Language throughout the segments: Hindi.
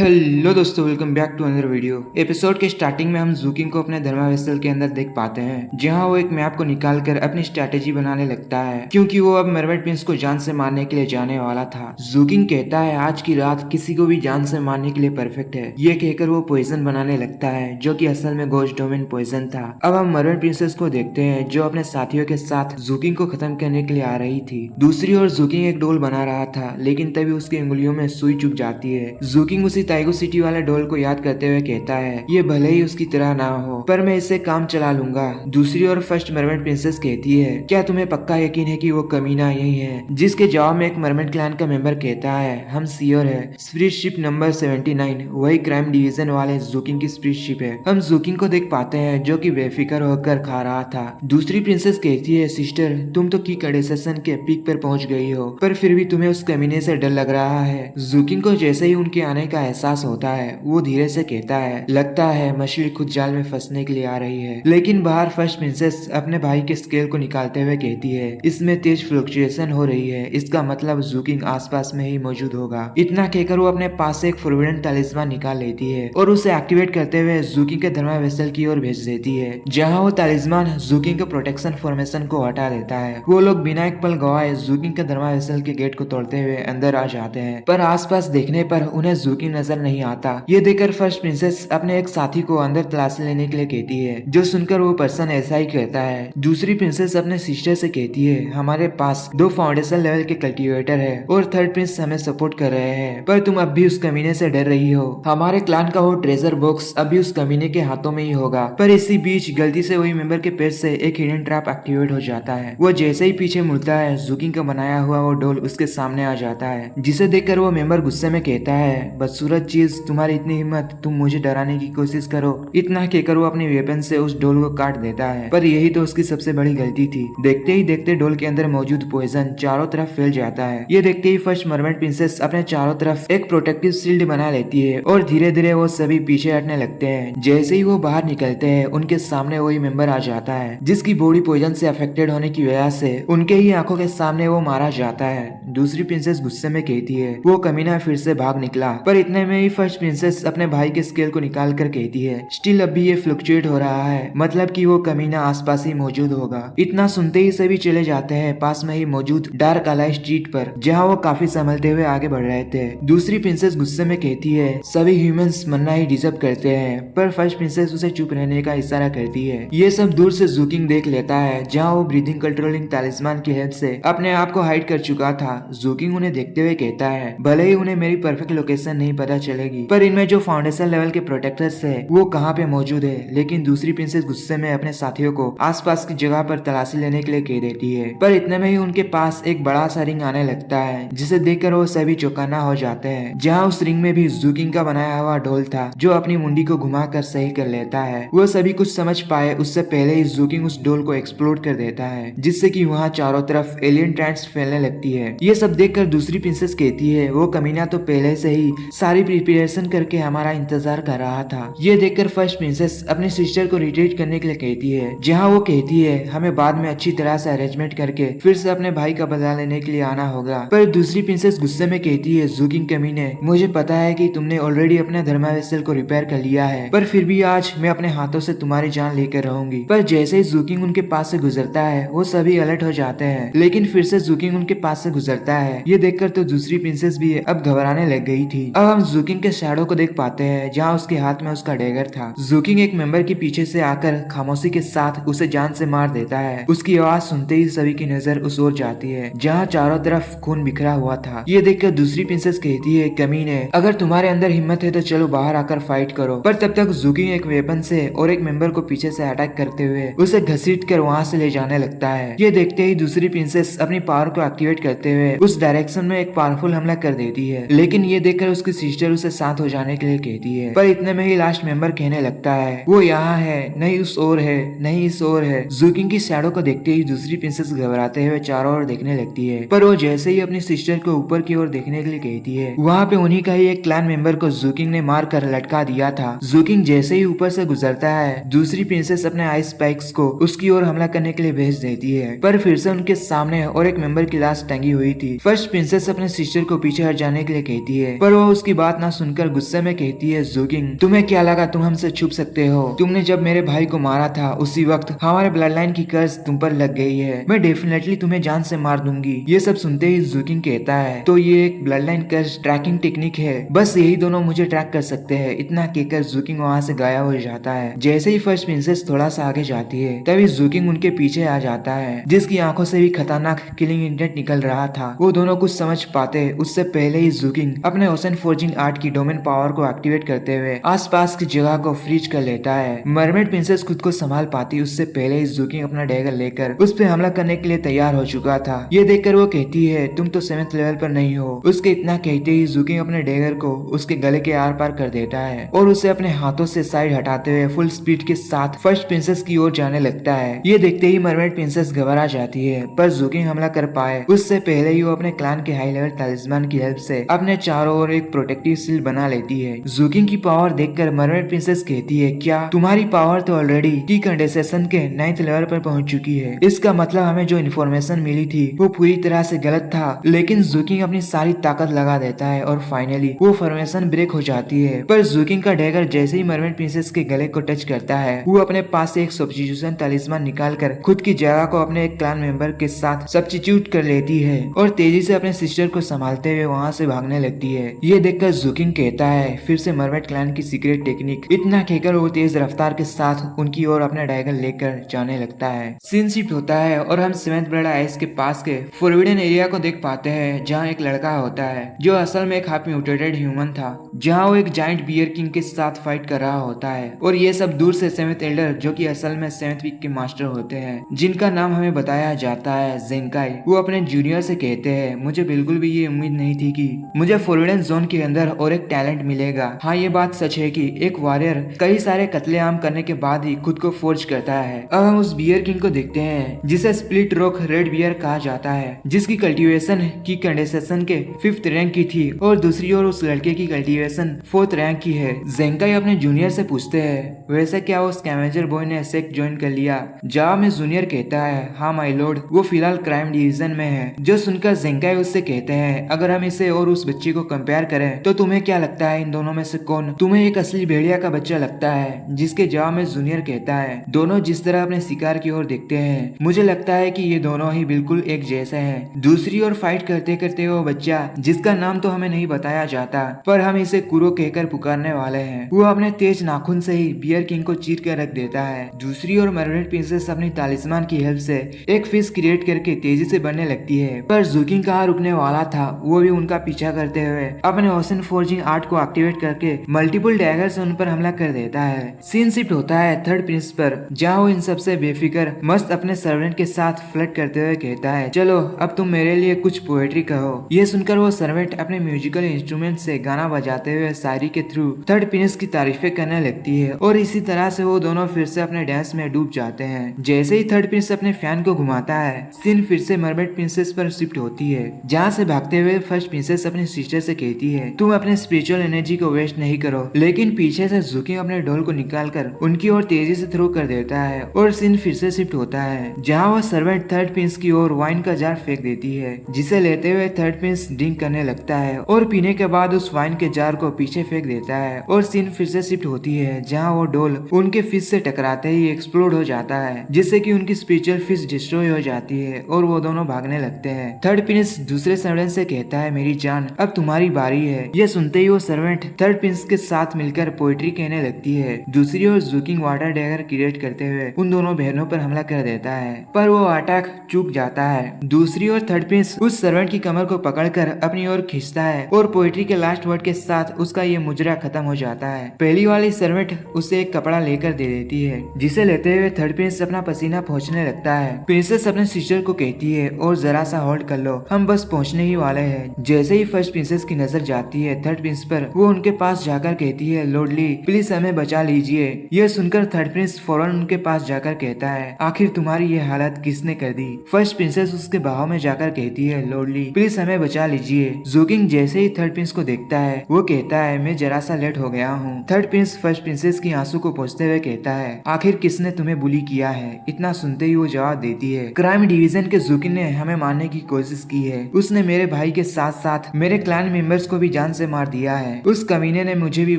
हेलो दोस्तों, welcome back to another video. Episode के स्टार्टिंग में हम जूकिंग को अपने धर्मा वेसल के अंदर देख पाते हैं, जहां वो एक मैप को निकाल कर अपनी स्ट्रेटेजी बनाने लगता है, क्योंकि वो अब मरमेड प्रिंस को जान से मारने के लिए जाने वाला था। जूकिंग कहता है आज की रात किसी को भी जान से मारने के लिए परफेक्ट है। ये कहकर वो पॉइजन बनाने लगता है, जो कि असल में गोस्ट डोमेन पॉइजन था। अब हम मरमेड प्रिंसेस को देखते हैं, जो अपने साथियों के साथ जूकिंग को खत्म करने के लिए आ रही थी। दूसरी ओर जूकिंग एक डोल बना रहा था, लेकिन तभी उसकी उंगलियों में सुई चुभ जाती है। जूकिंग उसी ताइगो सिटी वाले डोल को याद करते हुए कहता है, ये भले ही उसकी तरह ना हो, पर मैं इससे काम चला लूंगा। दूसरी ओर फर्स्ट मरमेड प्रिंसेस कहती है, क्या तुम्हें पक्का यकीन है कि वो कमीना यही है? जिसके जवाब में एक मरमेड क्लैन का मेंबर कहता है, हम श्योर है, स्प्रिट शिप नंबर 79 वही क्राइम डिवीजन वाले जूकिंग की स्प्रिट शिप है। हम जूकिंग को देख पाते हैं, जो कि बेफिक्र होकर खा रहा था। दूसरी प्रिंसेस कहती है, सिस्टर तुम तो की कंडेंसेशन के पीक पर पहुंच गई हो, पर फिर भी तुम्हें उस कमीने से डर लग रहा है। जूकिंग को जैसे ही उनके आने का एहसास होता है, वो धीरे से कहता है, लगता है मछली खुद जाल में फंसने के लिए आ रही है। लेकिन बाहर फर्स्ट प्रिंसेस अपने भाई के स्केल को निकालते हुए कहती है, इसमें तेज फ्लक्चुएशन हो रही है, इसका मतलब जूकिंग आसपास में ही मौजूद होगा। इतना कहकर वो अपने पास से एक फॉरबिडन तालिस्मान निकाल लेती है और उसे एक्टिवेट करते हुए जूकिंग के धर्मा वेसल की ओर भेज देती है, जहाँ वो तालिस्मान जूकिंग के प्रोटेक्शन फॉर्मेशन को हटा देता है। वो लोग बिना एक पल गवाए जूकिंग के धर्मा वेसल के गेट को तोड़ते हुए अंदर आ जाते हैं, पर आसपास देखने पर उन्हें जूकिंग नजर नहीं आता। ये देखकर फर्स्ट प्रिंसेस अपने एक साथी को अंदर तलाशी लेने के लिए कहती है, जो सुनकर वो पर्सन ऐसा ही कहता है। दूसरी प्रिंसेस अपने सिस्टर से कहती है, हमारे पास 2 फाउंडेशन लेवल के कल्टीवेटर है और थर्ड प्रिंस हमें सपोर्ट कर रहे हैं, पर तुम अब भी उस कमीने से डर रही हो। हमारे क्लान का वो ट्रेजर बॉक्स अभी उस कमीने के हाथों में ही होगा। पर इसी बीच गलती से वही मेंबर के पेट से एक हिडन ट्रैप एक्टिवेट हो जाता है। वो जैसे ही पीछे मुड़ता है, जूकिंग का बनाया हुआ वो डोल उसके सामने आ जाता है, जिसे देखकर वो मेंबर गुस्से में कहता है, बदसूरत चीज, तुम्हारी इतनी हिम्मत, तुम मुझे डराने की कोशिश करो। इतना कहकर वो अपने वेपन से उस डोल को काट देता है, पर यही तो उसकी सबसे बड़ी गलती थी। देखते ही देखते डोल के अंदर मौजूद पॉइजन चारों तरफ फैल जाता है। ये देखते ही फर्स्ट मरमेड प्रिंसेस अपने चारों तरफ एक प्रोटेक्टिव शील्ड बना लेती है और धीरे धीरे वो सभी पीछे हटने लगते हैं। जैसे ही वो बाहर निकलते हैं, उनके सामने वही मेंबर आ जाता है, जिसकी बॉडी पॉइजन से अफेक्टेड होने की वजह से उनके ही आंखों के सामने वो मारा जाता है। दूसरी प्रिंसेस गुस्से में कहती है, वो कमीना फिर से भाग निकला। पर इतने में ही फर्स्ट प्रिंसेस अपने भाई के स्केल को निकाल कर कहती है, स्टिल अब भी ये फ्लक्चुएट हो रहा है, मतलब कि वो कमीना आसपास ही मौजूद होगा। इतना सुनते ही सभी चले जाते हैं पास में ही मौजूद डार्क अलाई स्ट्रीट पर, जहाँ वो काफी संभलते हुए आगे बढ़ रहे थे। दूसरी प्रिंसेस गुस्से में कहती है, सभी ह्यूमंस मरना ही डिजर्व करते हैं, पर फर्स्ट प्रिंसेस उसे चुप रहने का इशारा करती है। ये सब दूर से जूकिंग देख लेता है, जहाँ वो ब्रीदिंग कंट्रोलिंग तालिस्मान की हेल्प से अपने आप को हाइड कर चुका था। जूकिंग उन्हें देखते हुए कहता है, भले ही उन्हें मेरी परफेक्ट लोकेशन नहीं पता चलेगी, पर इनमें जो फाउंडेशन लेवल के प्रोटेक्टर्स है वो कहाँ पे मौजूद है। लेकिन दूसरी प्रिंसेस गुस्से में अपने साथियों को आसपास की जगह पर तलाशी लेने के लिए कह देती है, पर इतने में ही उनके पास एक बड़ा सा रिंग आने लगता है, जिसे देखकर वो सभी चौकन्ना हो जाते हैं, जहाँ उस रिंग में भी जूकिंग का बनाया हुआ ढोल था, जो अपनी मुंडी को घुमाकर सही कर लेता है। वो सभी कुछ समझ पाए उससे पहले ही जूकिंग उस ढोल को एक्सप्लोड कर देता है, जिससे कि वहाँ चारों तरफ एलियन ट्रेंड्स फैलने लगती है। ये सब देखकर दूसरी प्रिंसेस कहती है, वो कमीना तो पहले से ही सारी प्रिपरेशन करके हमारा इंतजार कर रहा था। ये देखकर फर्स्ट प्रिंसेस अपने सिस्टर को रिट्रीट करने के लिए कहती है, जहाँ वो कहती है, हमें बाद में अच्छी तरह से अरेंजमेंट करके फिर से अपने भाई का बदला लेने के लिए आना होगा। पर दूसरी प्रिंसेस गुस्से में कहती है, जूकिंग कमीने, मुझे पता है कि तुमने ऑलरेडी अपने धर्मा वेसल को रिपेयर कर लिया है, पर फिर भी आज मैं अपने हाथों से तुम्हारी जान लेकर रहूंगी। पर जैसे ही जूकिंग उनके पास से गुजरता है, वो सभी अलर्ट हो जाते हैं, लेकिन फिर से जूकिंग उनके पास से गुजरता है। ये देखकर तो दूसरी प्रिंसेस भी अब घबराने लग गई थी। अब हम जूकिंग के शैडो को देख पाते हैं, जहाँ उसके हाथ में उसका डेगर था। जूकिंग एक मेंबर के पीछे से आकर खामोशी के साथ उसे जान से मार देता है। उसकी आवाज सुनते ही सभी की नजर उस ओर जाती है, जहाँ चारों तरफ खून बिखरा हुआ था। ये देखकर दूसरी प्रिंसेस कहती है, कमीने, अगर तुम्हारे अंदर हिम्मत है तो चलो बाहर आकर फाइट करो। पर तब तक जूकिंग एक वेपन से और एक मेंबर को पीछे से अटैक करते हुए उसे घसीट कर वहाँ से ले जाने लगता है। ये देखते ही दूसरी प्रिंसेस अपनी पावर को एक्टिवेट करते हुए उस डायरेक्शन में एक पावरफुल हमला कर देती है, लेकिन ये देखकर उसकी सिस्टर उसे शांत हो जाने के लिए कहती है। पर इतने में ही लास्ट मेंबर कहने लगता है, वो यहाँ है, नहीं उस ओर है, नहीं इस ओर है। जूकिंग की शैडो को देखते ही दूसरी प्रिंसेस घबराते हुए चारों ओर देखने लगती है, पर वो जैसे ही अपनी सिस्टर को ऊपर की ओर देखने के लिए कहती है, वहाँ पे उन्हीं का ही एक क्लैन मेंबर को जूकिंग ने मार कर लटका दिया था। जूकिंग जैसे ही ऊपर से गुजरता है, दूसरी प्रिंसेस अपने आइस स्पाइक्स को उसकी ओर हमला करने के लिए भेज देती है, पर फिर से उनके सामने और एक मेंबर की लाश टंगी हुई थी। फर्स्ट प्रिंसेस अपने सिस्टर को पीछे हट जाने के लिए कहती है, पर वो उसकी बात बात ना सुनकर गुस्से में कहती है, जूकिंग तुम्हें क्या लगा तुम हमसे छुप सकते हो? तुमने जब मेरे भाई को मारा था उसी वक्त हमारे ब्लड लाइन की कर्ज तुम पर लग गई है। मैं डेफिनेटली तुम्हें जान से मार दूंगी। ये सब सुनते ही जूकिंग कहता है, तो ये एक ब्लड लाइन कर्ज ट्रैकिंग टेक्निक है, बस यही दोनों मुझे ट्रैक कर सकते हैं। इतना कहकर जूकिंग वहाँ से गायब हो जाता है। जैसे ही फर्स्ट प्रिंसेस थोड़ा सा आगे जाती है तभी जूकिंग उनके पीछे आ जाता है, जिसकी आंखों से भी खतरनाक किलिंग इंटेंट निकल रहा था। वो दोनों कुछ समझ पाते उससे पहले ही जूकिंग अपने ओशन फोर्जिंग आर्ट की डोमेन पावर को एक्टिवेट करते हुए आसपास की जगह को फ्रीज कर लेता है। मरमेड प्रिंसेस खुद को संभाल पाती उससे पहले ही जूकिंग अपना डैगर लेकर उस पे हमला करने के लिए तैयार हो चुका था। ये देखकर वो कहती है, तुम तो 7th लेवल पर नहीं हो। उसके इतना कहते ही जूकिंग अपने डैगर को उसके गले के आर पार कर देता है और उसे अपने हाथों से साइड हटाते हुए फुल स्पीड के साथ फर्स्ट प्रिंसेस की ओर जाने लगता है। ये देखते ही मरमेड प्रिंसेस घबरा जाती है, पर जूकिंग हमला कर पाए उससे पहले ही वो अपने क्लैन के हाई लेवल तालिस्मान की हेल्प से अपने चारों ओर एक प्रोटेक्टिव शील्ड बना लेती है। जूकिंग की पावर देखकर मरमेड प्रिंसेस कहती है, क्या तुम्हारी पावर तो ऑलरेडी की कंडेंसेशन के 9th लेवल पर पहुंच चुकी है। इसका मतलब हमें जो इन्फॉर्मेशन मिली थी वो पूरी तरह से गलत था। लेकिन जूकिंग अपनी सारी ताकत लगा देता है और फाइनली वो फॉर्मेशन ब्रेक हो जाती है। पर जूकिंग का डैगर जैसे ही मरमेड प्रिंसेस के गले को टच करता है वो अपने पास से एक सब्स्टिट्यूशन तालिस्मान निकाल कर खुद की जगह को अपने एक क्लैन मेंबर के साथ सब्स्टिट्यूट कर लेती है और तेजी से अपने सिस्टर को संभालते हुए वहाँ से भागने लगती है। ये देखकर जूकिंग कहता है, फिर से मरमेड क्लैन की सीक्रेट टेक्निक। इतना कहकर वो तेज रफ्तार के साथ उनकी ओर अपना डैगर लेकर जाने लगता है। सीन शिफ्ट होता है और हम 7th ब्लड आइस के पास के फॉरबिडन एरिया को देख पाते हैं, जहाँ एक लड़का होता है जो असल में एक हाफ म्यूटेटेड ह्यूमन था, जहाँ वो एक जाइंट बियर किंग के साथ फाइट कर रहा होता है। और ये सब दूर से 7th एल्डर जो कि असल में 7th वीक के मास्टर होते हैं, जिनका नाम हमें बताया जाता है ज़ेंकाई, वो अपने जूनियर से कहते हैं, मुझे बिल्कुल भी ये उम्मीद नहीं थी कि मुझे फॉरबिडन जोन के अंदर और एक टैलेंट मिलेगा। हाँ, ये बात सच है कि एक वॉरियर कई सारे कत्लेआम करने के बाद ही खुद को फोर्ज करता है। अब हम उस बियर किंग को देखते हैं जिसे स्प्लिट रॉक रेड बियर कहा जाता है, जिसकी कल्टीवेशन की कंडेंसेशन के 5th रैंक की थी और दूसरी ओर उस लड़के की कल्टीवेशन 4th रैंक की है। ज़ेंकाई अपने जूनियर से पूछते हैं, वैसे क्या उस स्कैवेंजर बॉय ने सेक्ट ज्वाइन कर लिया? जवाब में जूनियर कहता है, हाँ माय लॉर्ड, वो फिलहाल क्राइम डिवीजन में है। जो सुनकर ज़ेंकाई उससे कहते हैं, अगर हम इसे और उस बच्ची को कंपेयर करें तो तुम्हें क्या लगता है इन दोनों में से कौन तुम्हें एक असली भेड़िया का बच्चा लगता है? जिसके जवाब में जूनियर कहता है, दोनों जिस तरह अपने शिकार की ओर देखते हैं मुझे लगता है कि ये दोनों ही बिल्कुल एक जैसे हैं। दूसरी ओर फाइट करते करते वो बच्चा, जिसका नाम तो हमें नहीं बताया जाता पर हम इसे कुरो कहकर पुकारने वाले हैं, वो अपने तेज नाखून से ही बियर किंग को चीर कर रख देता है। दूसरी ओर मरमेड प्रिंसेस अपनी तालिस्मान की हेल्प से एक फिश क्रिएट करके तेजी से बढ़ने लगती है, पर जूकिंग कहाँ रुकने वाला था, वो भी उनका पीछा करते हुए अपने ओशन फोर्जिंग आर्ट को एक्टिवेट करके मल्टीपल डैगर से उन पर हमला कर देता है। सीन शिफ्ट होता है 3rd प्रिंस पर, जहाँ वो इन सबसे बेफिक्र मस्त अपने सर्वेंट के साथ फ्लर्ट करते हुए कहता है, चलो अब तुम मेरे लिए कुछ पोएट्री कहो। ये सुनकर वो सर्वेंट अपने म्यूजिकल इंस्ट्रूमेंट से गाना बजाते हुए शायरी के थ्रू 3rd प्रिंस की तारीफें करने लगती है और इसी तरह से वो दोनों फिर से अपने डांस में डूब जाते हैं। जैसे ही 3rd प्रिंस अपने फैन को घुमाता है, सीन फिर से मरमेड प्रिंसेस पर शिफ्ट होती है, जहाँ से भागते हुए फर्स्ट प्रिंसेस अपनी सिस्टर से कहती है, तुम अपने स्पिरिचुअल एनर्जी को वेस्ट नहीं करो। लेकिन पीछे से जूकिंग अपने ढोल को निकालकर उनकी ओर तेजी से थ्रो कर देता है और सीन फिर से शिफ्ट होता है, जहाँ वह सर्वेंट 3rd प्रिंस की ओर वाइन का जार फेंक देती है, जिसे लेते हुए 3rd प्रिंस ड्रिंक करने लगता है और पीने के बाद उस वाइन के जार को पीछे फेंक देता है। और सीन फिर से शिफ्ट होती है, जहाँ वो ढोल उनके फिश से टकराते ही एक्सप्लोड हो जाता है, जिससे कि उनकी स्पिरिचुअल फिश डिस्ट्रॉय हो जाती है और वो दोनों भागने लगते हैं। 3rd प्रिंस दूसरे सर्वेंट से कहता है, मेरी जान अब तुम्हारी बारी है। यह सुनते ही वो सर्वेंट 3rd प्रिंस के साथ मिलकर पोएट्री कहने लगती है। दूसरी ओर जूकिंग वाटर डैगर क्रिएट करते हुए उन दोनों बहनों पर हमला कर देता है, पर वो अटैक चूक जाता है। दूसरी ओर 3rd प्रिंस उस सर्वेंट की कमर को पकड़कर अपनी ओर खींचता है और पोएट्री के लास्ट वर्ड के साथ उसका ये मुजरा खत्म हो जाता है। पहली वाली सर्वेंट उसे एक कपड़ा लेकर दे देती है, जिसे लेते हुए 3rd प्रिंस अपना पसीना पहुँचने लगता है। प्रिंसेस अपने सिस्टर को कहती है, और जरा सा होल्ड कर लो, हम बस पहुँचने ही वाले हैं। जैसे ही फर्स्ट प्रिंसेस की नजर जाती है 3rd प्रिंस पर, वो उनके पास जाकर कहती है, लॉर्ड ली प्लीज हमें बचा लीजिए। यह सुनकर 3rd प्रिंस फौरन उनके पास जाकर कहता है, आखिर तुम्हारी ये हालत किसने कर दी? फर्स्ट प्रिंसेस उसके बाहों में जाकर कहती है, लॉर्ड ली प्लीज हमें बचा लीजिए। जूकिंग जैसे ही 3rd प्रिंस को देखता है, वो कहता है, मैं जरा सा लेट हो गया हूँ। 3rd प्रिंस फर्स्ट प्रिंसेस की आंसू को पोंछते हुए कहता है, आखिर किसने तुम्हें बुली किया है? इतना सुनते ही वो जवाब देती है, क्राइम डिवीजन के जूकिंग ने हमें मारने की कोशिश की है। उसने मेरे भाई के साथ साथ मेरे क्लैन मेंबर्स को भी जान जान से मार दिया है। उस कमीने ने मुझे भी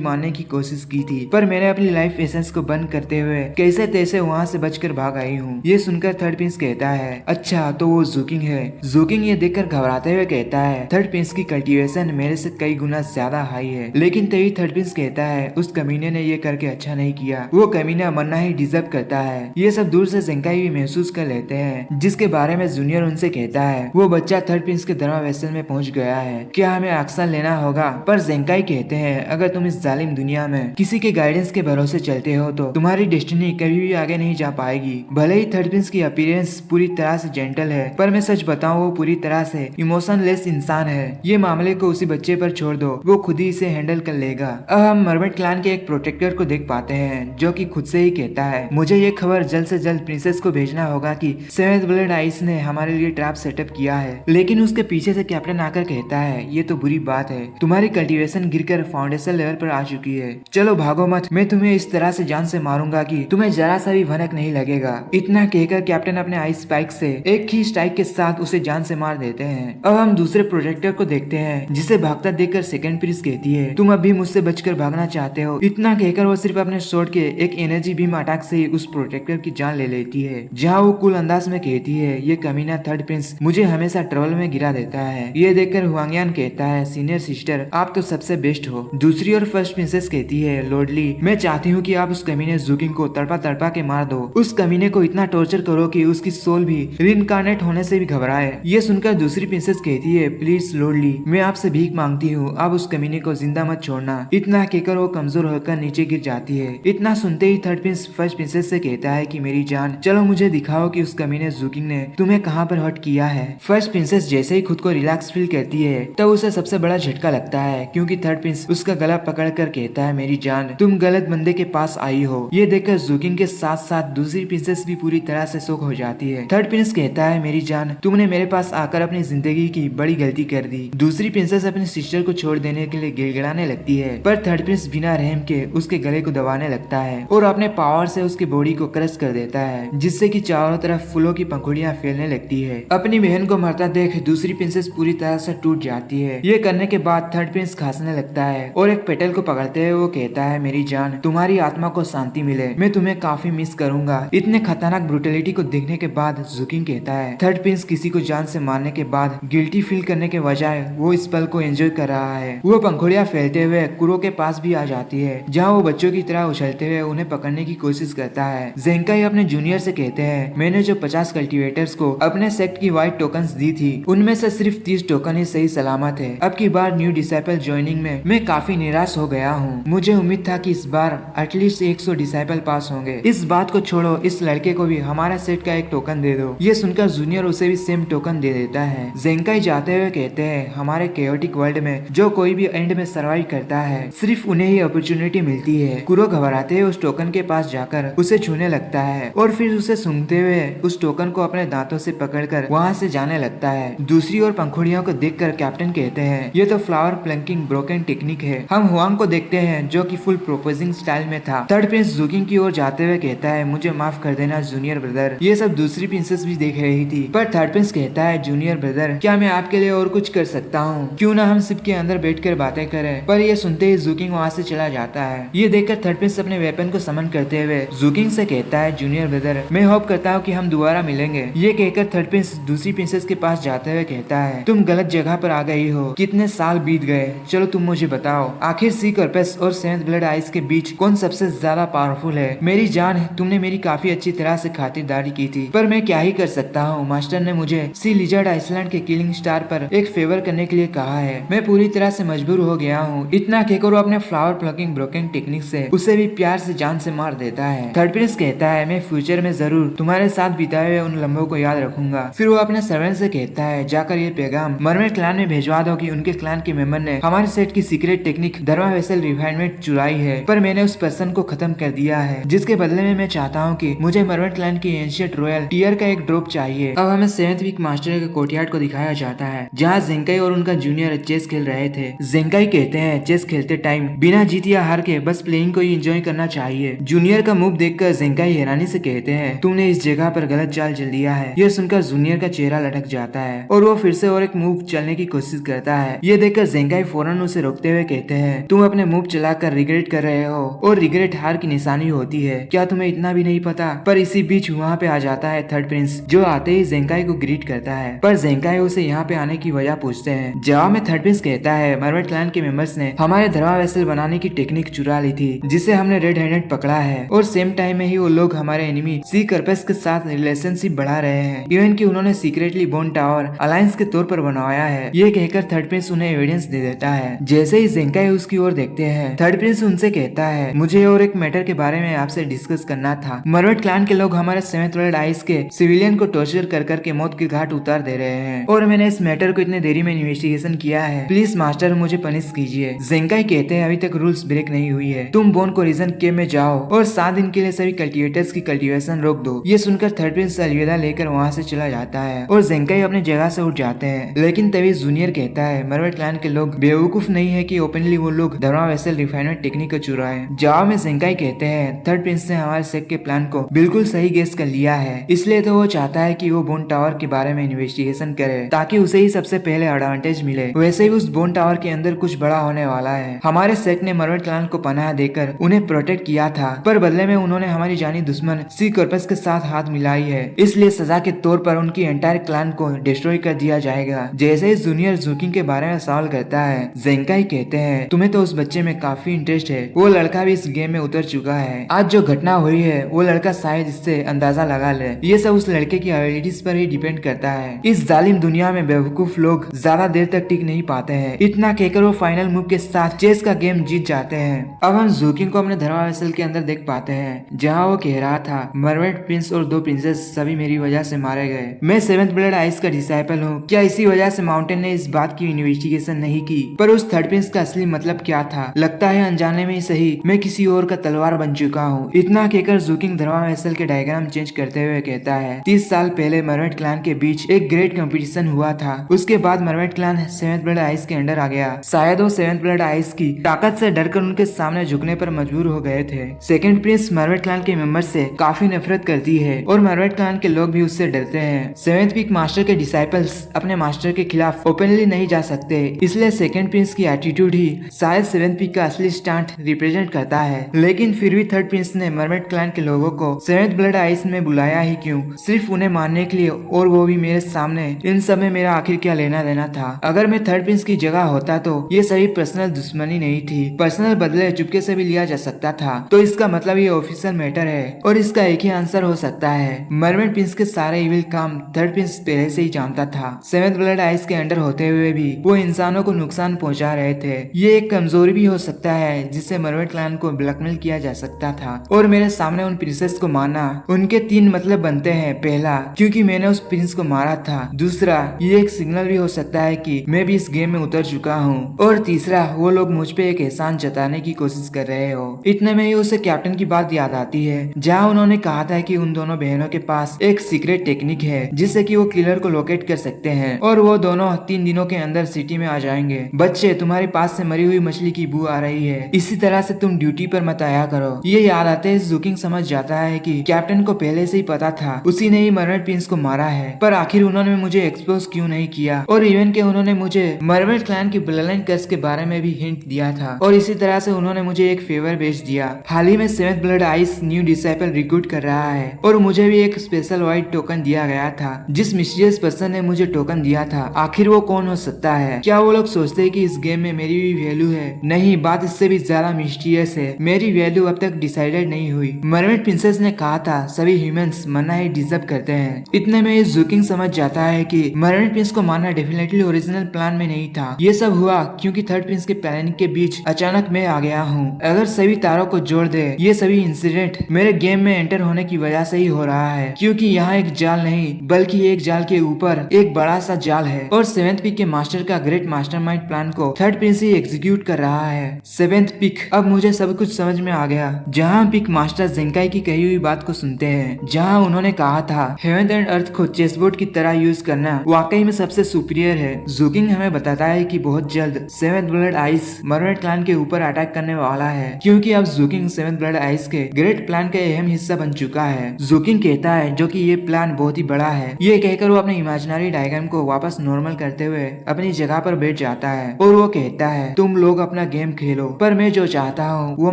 मारने की कोशिश की थी, पर मैंने अपनी लाइफ एसेंस को बंद करते हुए कैसे तैसे वहाँ से बचकर भाग आई हूँ। ये सुनकर थर्ड प्रिंस कहता है, अच्छा तो वो जूकिंग है। जूकिंग ये देखकर घबराते हुए कहता है, थर्ड प्रिंस की कल्टीवेशन मेरे से कई गुना ज्यादा हाई है। लेकिन तभी थर्ड प्रिंस कहता है, उस कमीने ने ये करके अच्छा नहीं किया, वो कमीना मरना ही डिजर्व करता है। ये सब दूर से ज़ेंकाई भी महसूस कर लेते हैं, जिसके बारे में जूनियर उनसे कहता है, वो बच्चा थर्ड प्रिंस के धर्मा वेसल में पहुंच गया है, क्या हमें एक्शन लेना होगा। पर ज़ेंकाई कहते हैं, अगर तुम इस जालिम दुनिया में किसी के गाइडेंस के भरोसे चलते हो तो तुम्हारी डेस्टिनी कभी भी आगे नहीं जा पाएगी। भले ही थर्ड प्रिंस की अपीयरेंस पूरी तरह से जेंटल है, पर मैं सच बताऊं वो पूरी तरह से इमोशनलेस इंसान है। ये मामले को उसी बच्चे पर छोड़ दो, वो खुद ही इसे हैंडल कर लेगा। अब हम मर्मेड क्लैन के एक प्रोटेक्टर को देख पाते हैं, जो कि खुद से ही कहता है, मुझे ये खबर जल्द से जल्द प्रिंसेस को भेजना होगा कि सेवेंथ ब्लड आइस ने हमारे लिए ट्रैप सेटअप किया है। लेकिन उसके पीछे से कैप्टन आकर कहता है, ये तो बुरी बात है, तुम्हारी कल्टीवेशन गिरकर फाउंडेशन लेवल पर आ चुकी है, चलो भागो मत, मैं तुम्हें इस तरह से जान से मारूंगा कि तुम्हें जरा सा भी भनक नहीं लगेगा। इतना कहकर कैप्टन अपने आइस स्पाइक से एक ही स्ट्राइक के साथ उसे जान से मार देते हैं। अब हम दूसरे प्रोजेक्टर को देखते हैं, जिसे भागता देखकर सेकंड प्रिंस कहती है, तुम अभी मुझसे बचकर भागना चाहते हो। इतना कहकर वो सिर्फ अपने शॉट के एक एनर्जी बीम अटैक से ही उस प्रोटेक्टर की जान ले लेती है, जहाँ वो कूल अंदाज में कहती है, ये कमीना थर्ड प्रिंस मुझे हमेशा ट्रबल में गिरा देता है। ये देखकर हुआंगयान कहता है, सीनियर सिस्टर आप तो सबसे बेस्ट हो। दूसरी ओर फर्स्ट प्रिंसेस कहती है, लॉर्डली मैं चाहती हूँ कि आप उस कमीने जूकिंग को तड़पा तड़पा के मार दो, उस कमीने को इतना टॉर्चर करो कि उसकी सोल भी रीइंकार्नेट होने से भी घबराए। ये सुनकर दूसरी प्रिंसेस कहती है, प्लीज लॉर्डली मैं आपसे भीख मांगती हूँ, आप उस कमीने को जिंदा मत छोड़ना। इतना कहकर वो कमजोर होकर नीचे गिर जाती है। इतना सुनते ही थर्ड प्रिंस फर्स्ट प्रिंसेस से कहता है कि मेरी जान चलो मुझे दिखाओ कि उस कमीने जूकिंग ने तुम्हें कहाँ पर हर्ट किया है। फर्स्ट प्रिंसेस जैसे ही खुद को रिलैक्स फील करती है तब उसे सबसे बड़ा झटका लगता है, क्योंकि थर्ड प्रिंस उसका गला पकड़ कर कहता है, मेरी जान तुम गलत बंदे के पास आई हो। ये देखकर जूकिंग के साथ साथ दूसरी प्रिंसेस भी पूरी तरह से शॉक हो जाती है। थर्ड प्रिंस कहता है, मेरी जान तुमने मेरे पास आकर अपनी जिंदगी की बड़ी गलती कर दी। दूसरी प्रिंसेस अपनी सिस्टर को छोड़ देने के लिए गिड़गिड़ाने लगती है, पर थर्ड प्रिंस बिना रहम के उसके गले को दबाने लगता है और अपने पावर से उसकी बॉडी को क्रश कर देता है, जिससे कि चारों तरफ फूलों की पंखुड़ियां फैलने लगती है। अपनी बहन को मरता देख दूसरी प्रिंसेस पूरी तरह से टूट जाती है। ये करने के बाद थर्ड प्रिंस खांसने लगता है और एक पेटल को पकड़ते हुए वो कहता है, मेरी जान तुम्हारी आत्मा को शांति मिले, मैं तुम्हें काफी मिस करूंगा। इतने खतरनाक ब्रुटलिटी को देखने के बाद जूकिंग कहता है, थर्ड प्रिंस किसी को जान से मारने के बाद गिल्टी फील करने के बजाय वो इस पल को एंजॉय कर रहा है। वो पंखुड़ियां फैलते हुए कुरो के पास भी आ जाती है, जहाँ वो बच्चों की तरह उछलते हुए उन्हें पकड़ने की कोशिश करता है। ज़ेंकाई अपने जूनियर से कहते हैं, मैंने जो 50 कल्टीवेटर्स को अपने सेक्ट की व्हाइट टोकन्स दी थी, उनमें से सिर्फ 30 टोकन ही सही सलामत है। अब की बार न्यू डिसाइपल ज्वाइनिंग में मैं काफी निराश हो गया हूँ। मुझे उम्मीद था कि इस बार एटलीस्ट 100 डिसाइपल पास होंगे। इस बात को छोड़ो, इस लड़के को भी हमारा सेट का एक टोकन दे दो। ये सुनकर जूनियर उसे भी सेम टोकन दे देता है। ज़ेंकाई जाते हुए कहते हैं, हमारे केओटिक वर्ल्ड में जो कोई भी एंड में सर्वाइव करता है सिर्फ उन्हें ही अपॉर्चुनिटी मिलती है। कुरो घबराते हुए उस टोकन के पास जाकर उसे छूने लगता है और फिर उसे सूंघते हुए उस टोकन को अपने दांतों से पकड़कर वहाँ से जाने लगता है। दूसरी ओर पंखुड़ियों को देखकर कैप्टन कहते हैं, ये तो फ्लावर प्लंकिंग ब्रोकन टेक्निक है। हम हुआंग को देखते हैं जो कि फुल प्रोपोजिंग स्टाइल में था। थर्ड प्रिंस जूकिंग की ओर जाते हुए कहता है, मुझे माफ कर देना जूनियर ब्रदर। ये सब दूसरी प्रिंसेस भी देख रही थी, पर थर्ड प्रिंस कहता है, जूनियर ब्रदर क्या मैं आपके लिए और कुछ कर सकता हूँ? क्यों ना हम शिप के अंदर बैठकर बातें करें। पर ये सुनते ही जूकिंग वहाँ से चला जाता है। ये देखकर थर्ड प्रिंस अपने वेपन को समन करते हुए जूकिंग से कहता है, जूनियर ब्रदर मैं होप करता हूँ कि हम दोबारा मिलेंगे। ये कहकर थर्ड प्रिंस दूसरी प्रिंसेस के पास जाते हुए कहता है, तुम गलत जगह पर आ गई हो। कितने साल बीत गए, चलो तुम मुझे बताओ, आखिर सी कर्पस और सेवेंथ ब्लड आइस के बीच कौन सबसे ज्यादा पावरफुल है? मेरी जान तुमने मेरी काफी अच्छी तरह से खातिरदारी की थी, पर मैं क्या ही कर सकता हूँ। मास्टर ने मुझे सी लिजर्ड आइसलैंड के किलिंग स्टार पर एक फेवर करने के लिए कहा है। मैं पूरी तरह से मजबूर हो गया हूँ। इतना कहकर वो अपने फ्लावर प्लकिंग ब्रोकन टेक्निक से उसे भी प्यार से जान से मार देता है। थर्ड प्रिंस कहता है, मैं फ्यूचर में जरूर तुम्हारे साथ बिताए हुए उन लम्हों को याद रखूंगा। फिर वो अपने सर्वेंट से कहता है, जाकर ये पैगाम मरमेड क्लैन में भेजवा दो कि उनके क्लैन के मेंबर ने हमारे सेट की सीक्रेट टेक्निक धर्मा वेसल रिफाइनमेंट चुराई है, पर मैंने उस पर्सन को खत्म कर दिया है, जिसके बदले में मैं चाहता हूँ कि मुझे मरमेड क्लैन की एंशिएंट रॉयल टीयर का एक ड्रॉप चाहिए। अब हमें सेवेंथ वीक मास्टर के कोर्टयार्ड को दिखाया जाता है, जहाँ ज़ेंकाई और उनका जूनियर चेस खेल रहे थे। ज़ेंकाई कहते हैं, चेस खेलते टाइम बिना जीत या हार के बस प्लेइंग को ही एंजॉय करना चाहिए। जूनियर का मूव देखकर ज़ेंकाई हैरानी से कहते हैं, तुमने इस जगह पर गलत चाल चल दिया है। यह सुनकर जूनियर का चेहरा लटक जाता है और वो फिर से और एक मूव चलने की कोशिश करता है। ये देखकर जेंगाई फौरन उसे रोकते हुए कहते हैं, तुम अपने मूव चलाकर रिग्रेट कर रहे हो और रिग्रेट हार की निशानी होती है, क्या तुम्हें इतना भी नहीं पता। पर इसी बीच वहाँ पे आ जाता है थर्ड प्रिंस, जो आते ही जेंगाई को ग्रीट करता है। पर जेंगाई उसे यहाँ पे आने की वजह पूछते हैं। जवाब में थर्ड प्रिंस कहता है, मरवेट क्लैन के मेंबर्स ने हमारे धर्मा वेसल बनाने की टेक्निक चुरा ली थी, जिसे हमने रेड हैंडेड पकड़ा है, और सेम टाइम में ही वो लोग हमारे एनिमी सी कर्पस के साथ रिलेशनशिप बढ़ा रहे हैं, इवन कि उन्होंने सीक्रेटली बोन टावर अलायंस के तौर पर बनवाया है। ये कहकर थर्ड प्रिंस उन्हें एविडेंस दे देता है। जैसे ही जेंगाई उसकी ओर देखते हैं, थर्ड प्रिंस उनसे कहता है, मुझे और एक मैटर के बारे में आपसे डिस्कस करना था। मरवेट क्लैन के लोग हमारे सेवेंथ वर्ल्ड आइस के सिविलियन को टॉर्चर कर करके मौत के घाट उतार दे रहे हैं, और मैंने इस मैटर को इतने देरी में इन्वेस्टिगेशन किया है, प्लीज मास्टर मुझे पनिश कीजिए। जेंगाई कहते हैं, अभी तक रूल्स ब्रेक नहीं हुई है, तुम बोन को रीजन केव में जाओ और 7 दिन के लिए सभी कल्टिवेटर्स की कल्टीवेशन रोक दो। ये सुनकर थर्ड प्रिंस अलविदा लेकर वहाँ से चला जाता है और जेंगाई अपनी जगह से उठ जाते हैं। लेकिन तभी जूनियर कहता है, मरवेट क्लैन के लोग बेवकूफ नहीं है कि ओपनली वो लोग धर्मा वेसल रिफाइनमेंट टेक्निक को चुराए। जवाब में जेंगाई कहते हैं, थर्ड प्रिंस ने हमारे सेक के प्लान को बिल्कुल सही गेस कर लिया है, इसलिए तो वो चाहता है कि वो बोन टावर के बारे में इन्वेस्टिगेशन करे, ताकि उसे ही सबसे पहले एडवांटेज मिले। वैसे ही उस बोन टावर के अंदर कुछ बड़ा होने वाला है। हमारे सेक ने मरवेट क्लैन को पनाह देकर उन्हें प्रोटेक्ट किया था, पर बदले में उन्होंने हमारी जानी दुश्मन सी कर्पस के साथ हाथ मिलाई है, इसलिए सजा के तौर पर उनकी एंटायर क्लैन को डिस्ट्रॉय कर दिया जाएगा। जैसे ही जूनियर जूकिंग के बारे में सवाल करता है, जेंगाई कहते हैं, तुम्हें तो उस बच्चे में काफी इंटरेस्ट है, वो लड़का भी इस गेम में उतर चुका है। आज जो घटना हुई है वो लड़का शायद इससे अंदाजा लगा ले। ये सब उस लड़के की एबिलिटीज पर ही डिपेंड करता है। इस जालिम दुनिया में बेवकूफ लोग ज्यादा देर तक टिक नहीं पाते हैं। इतना कहकर वो फाइनल मूव के साथ चेस का गेम जीत जाते हैं। अब हम जूकिंग को अपने धर्मा वेसल के अंदर देख पाते हैं, जहाँ वो कह रहा था, मरवेट प्रिंस और 2 प्रिंसेस सभी मेरी वजह से मारे गए। मैं सेवेंथ ब्लड आइस का डिसाइपल हूँ। क्या इसी वजह से माउंटेन ने इस बात की इन्वेस्टिगेशन नहीं की? पर उस थर्ड प्रिंस का असली मतलब क्या था? लगता है अनजाने में ही सही, मैं किसी और का तलवार बन चुका हूँ। इतना कहकर जूकिंग धर्मा वेसल के डायग्राम चेंज करते हुए कहता है, 30 साल पहले मरवेट क्लैन के बीच एक ग्रेट कंपटीशन हुआ था। उसके बाद मरवेट क्लैन सेवेंथ ब्लड आइस के अंडर आ गया। शायद वो सेवेंथ ब्लड आइस की ताकत से डरकर उनके सामने झुकने पर मजबूर हो गए थे। सेकंड प्रिंस मरवेट क्लैन के मेंबर से काफी नफरत करती है और मरवेट क्लैन के लोग भी उससे डरते हैं। सेवेंथ पीक मास्टर के डिसाइपल्स अपने मास्टर के खिलाफ ओपनली नहीं जा सकते, इसलिए सेकंड प्रिंस की एटीट्यूड ही शायद सेवेंथ पीक का असली स्टैंड रिप्रेजेंट करता है। लेकिन फिर भी थर्ड प्रिंस ने मरवेट क्लैन के लोगों को सेवेंथ ब्लड आइस में बुलाया ही क्यों? सिर्फ उन्हें मारने के लिए, और वो भी मेरे सामने। इन सब में मेरा आखिर क्या लेना देना था? अगर मैं थर्ड प्रिंस की जगह होता तो ये सभी पर्सनल दुश्मनी नहीं थी, पर्सनल बदले चुपके से भी लिया जा सकता था। तो इसका मतलब ये ऑफिशियल मैटर है और इसका एक ही आंसर हो सकता है, मरवेट प्रिंस के सारे इविल काम थर्ड प्रिंस पहले से ही जानता था। सेवेंथ ब्लड आइस के अंडर होते हुए भी वो इंसानों को नुकसान पहुंचा रहे थे। ये एक कमजोरी भी हो सकता है जिससे मरवेट क्लैन को ब्लैकमेल किया जा सकता था, और मेरे सामने उन प्रिंसेस को मारना उनके 3 मतलब बनते हैं। पहला, क्योंकि मैंने उस प्रिंस को मारा था। दूसरा, ये एक सिग्नल भी हो सकता है कि मैं भी इस गेम में उतर चुका हूँ। और तीसरा, वो लोग मुझ पे एक एहसान जताने की कोशिश कर रहे हो। इतने में ही उसे कैप्टन की बात याद आती है, जहाँ उन्होंने कहा था कि उन दोनों बहनों के पास एक सीक्रेट टेक्निक है जिससे कि वो किलर को लोकेट कर सकते हैं, और वो दोनों 3 दिनों के अंदर सिटी में आ जाएंगे। बच्चे, तुम्हारे पास से मरी हुई मछली की बू आ रही है, इसी तरह से तुम ड्यूटी पर मत आया करो। ये याद आते ही जूकिंग समझ जाता है कि कैप्टन को पहले से ही पता था, उसी ने ही मरवेट प्रिंस को मारा है। पर आखिर उन्होंने मुझे एक्सपोज क्यों नहीं किया? और इवन के उन्होंने मुझे मरवेट क्लैन की ब्लडलाइन कर्स के बारे में भी हिंट दिया था, और इसी तरह से उन्होंने मुझे एक फेवर भेज दिया। हाल ही में seventh blood ice new disciple recruit कर रहा है, और मुझे भी एक स्पेशल व्हाइट टोकन दिया गया था। जिस मिस्टीरियस पर्सन ने मुझे टोकन दिया था, आखिर वो कौन हो सकता है? क्या वो लोग सोचते हैं कि इस गेम में मेरी भी वैल्यू है? नहीं, बात इससे भी ज्यादा मिस्टीरियस है। मेरी वैल्यू अब तक डिसाइडेड नहीं हुई। मरवेट प्रिंसेस ने कहा था, सभी ह्यूमंस मरना ही डिजर्व करते हैं। इतने में ये जूकिंग समझ जाता है कि मरवेट प्रिंस को मारना डेफिनेटली ओरिजिनल प्लान में नहीं था। ये सब हुआ क्योंकि थर्ड प्रिंस के प्लानिंग के बीच अचानक मैं आ गया हूँ। अगर सभी तारों को जोड़ दे, ये सभी इंसिडेंट मेरे गेम में एंटर होने की वजह से ही हो रहा है, क्योंकि यहाँ एक जाल नहीं बल्कि एक जाल के ऊपर एक बड़ा सा जाल है, और सेवेंथ पिक के मास्टर का ग्रेट मास्टरमाइंड प्लान को थर्ड प्रिंस ही एग्जीक्यूट कर रहा है। सेवेंथ पिक, अब मुझे सब कुछ समझ में आ गया। जहाँ पिक मास्टर जेंकाई की कही हुई बात को सुनते हैं, जहाँ उन्होंने कहा था हेवन एंड अर्थ को चेसबोर्ड की तरह यूज करना वाकई में सबसे सुपीरियर है। जूकिंग हमें बताता है कि बहुत जल्द सेवेंथ ब्लड आइस मरवेट क्लैन के ऊपर अटैक करने वाला है, क्योंकि अब जूकिंग सेवेंथ ब्लड आइस के ग्रेट प्लान का अहम हिस्सा बन चुका है। जूकिंग कहता है जो कि ये प्लान बहुत ही बड़ा है। ये कहकर वो अपने इमेजिनरी डायग्राम को वापस नॉर्मल करते हुए अपनी जगह पर बैठ जाता जाता है और वो कहता है तुम लोग अपना गेम खेलो, पर मैं जो चाहता हूँ वो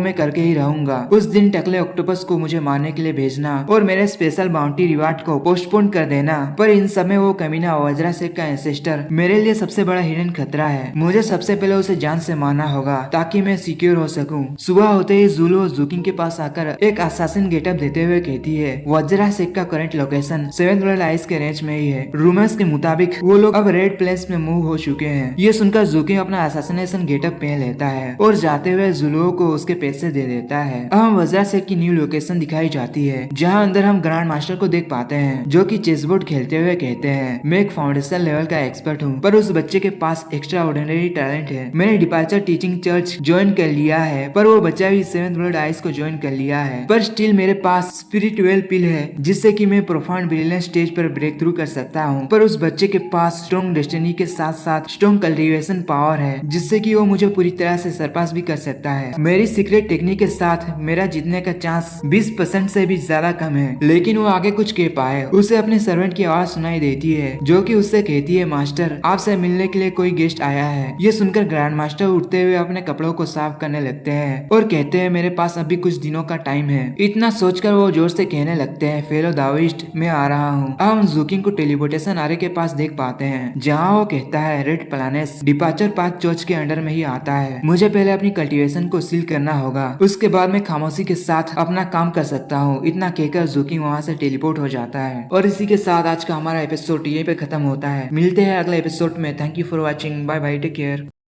मैं करके ही रहूंगा। उस दिन टकले ऑक्टोपस को मुझे मारने के लिए भेजना और मेरे स्पेशल बाउंटी रिवार्ड को पोस्टपोन कर देना, पर इन समय वो कमीना वज्रासेक का एंसेस्टर मेरे लिए सबसे बड़ा हिडन खतरा है। मुझे सबसे पहले उसे जान से मारना होगा ताकि मैं सिक्योर हो सकूं। सुबह होते ही जुलो जूकिंग के पास आकर एक असासिन गेटअप देते हुए कहती है वज्रासेक का current location 7th world ice के रेंज में ही है। रूमर्स के मुताबिक वो लोग अब रेड प्लेस में मूव हो चुके हैं। ये सुनकर जूकिंग अपना असासिनेशन गेटअप पहन लेता है और जाते हुए जुलो को उसके पैसे दे देता है। अब हम वज्रासेक की न्यू लोकेशन दिखाई जाती है, जहाँ अंदर हम ग्रैंड मास्टर को देख पाते हैं जो कि चेसबोर्ड खेलते हुए कहते हैं मैं एक फाउंडेशन लेवल का एक्सपर्ट हूँ, पर उस बच्चे के पास एक्स्ट्रा ऑर्डिनरी टैलेंट है। मैंने डिपार्चर टीचिंग चर्च ज्वाइन कर लिया है, पर वो बच्चा भी 7th वर्ल्ड आइस को ज्वाइन कर लिया है, पर स्टिल मेरे पास स्पिरिचुअल पिल है जिससे कि मैं प्रोफाउंड ब्रिलियंस स्टेज पर ब्रेक थ्रू कर सकता हूँ। पर उस बच्चे के पास स्ट्रॉन्ग डेस्टिनी के साथ साथ स्ट्रॉन्ग कल्टीवेशन पावर है जिससे कि वो मुझे पूरी तरह से सरपास भी कर सकता है। मेरी सीक्रेट टेक्निक के साथ मेरा जीतने का चांस 20% से भी ज्यादा कम है। लेकिन वो आगे कुछ कह पाए उसे अपने सर्वेंट की आवाज सुनाई देती है जो कि उससे कहती है मास्टर आपसे मिलने के लिए कोई गेस्ट आया है। ये सुनकर ग्रैंड मास्टर उठते हुए अपने कपड़ों को साफ करने लगते हैं और कहते हैं मेरे पास अभी कुछ दिनों का टाइम है। इतना सोचकर वो जोर से कहने लगते हैं फेलो दाविस्ट मैं आ रहा हूँ। अब हम जूकिंग को टेलीपोर्टेशन आरे के पास देख पाते हैं जहाँ वो कहता है रेड प्लानेस डिपार्चर पाथ चर्च के अंडर में ही आता है। मुझे पहले अपनी कल्टीवेशन को सील करना होगा, उसके बाद मैं खामोशी के साथ अपना काम कर सकता हूँ। इतना कहकर जूकिंग वहाँ से टेलीपोर्ट हो जाता है और इसी के साथ आज का हमारा एपिसोड यहीं पे खत्म होता है। मिलते हैं अगले एपिसोड में। Thank you for watching, bye bye, take care.